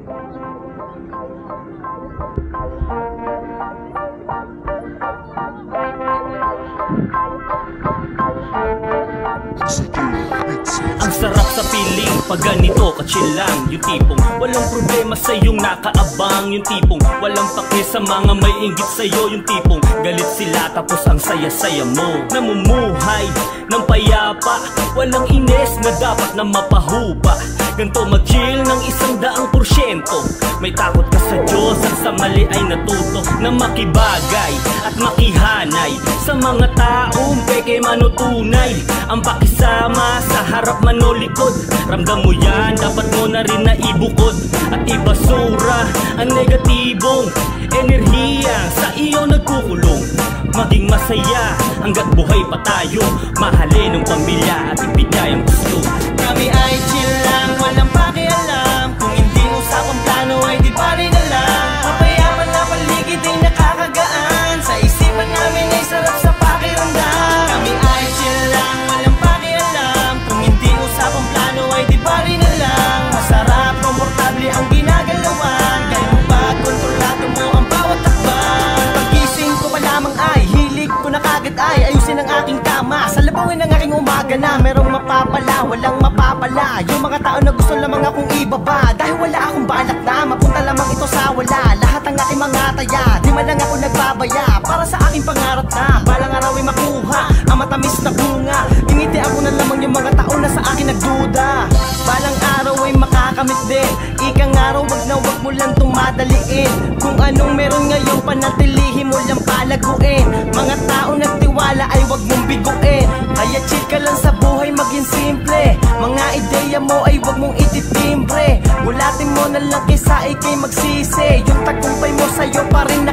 Ang sarap sa piling pag ganito ka-chill lang. Yung tipong walang problema sa iyong nakaabang. Yung tipong walang pake sa mga may inggit sa'yo. Yung tipong galit sila tapos ang saya-saya mo. Namumuhay ng payapa, walang ines na dapat na mapahupa. Ganto mag-chill ng 100%. May takot ka sa Diyos at sa mali ay natuto na makibagay at makihanay sa mga taong peke manutunay. Ang pakisama sa harap manolikod, ramdam mo yan, dapat mo na rin na ibukod. At ibasura ang negatibong enerhiya sa iyo nagkukulong. Maging masaya hanggat buhay pa tayo, mahalin ng pamilya at ibigay ang gusto. Kami ay chill lang, walang pakialam. Kung hindi usapang plano ay di pa rin alam. Mapayaman na paligid ay nakakagaan. Sa isipan namin ay sarap sa pakiramdam. Kami ay chill lang, walang pakialam. Kung hindi usapang plano ay di pa rin alam. Masarap, komportable ang ginagalawan. Kaya mo ba kontrolado mo ang bawat takban. Pagkising ko pa lamang ay hilig ko na kagad ay ayusin ang aking kama. Sa labawin ng aking umaga na merong mapapala, walang mapapala. Yung mga tao na gusto lamang akong ibaba, dahil wala akong balak na mapunta lamang ito sa wala. Lahat ang aking mga taya, di man lang ako nagbabaya para sa aking pangarap na balang araw ay makuha ang matamis na bunga. Ingiti ako na lamang yung mga tao na sa akin nagduda. Balang araw ay makakamit din. Ikang araw wag na wag mo lang tumadaliin. Kung anong meron ngayon panatilihin mo lang palaguin. Mga tao nagtiwala ay wag mong biguin. Kaya chill ka lang sa buhay, maging simple. Mga ideya mo ay wag mong ititimbre. Gulatin mo na lang kaysa ikay magsisi. Yung tagumpay mo sa'yo pa rin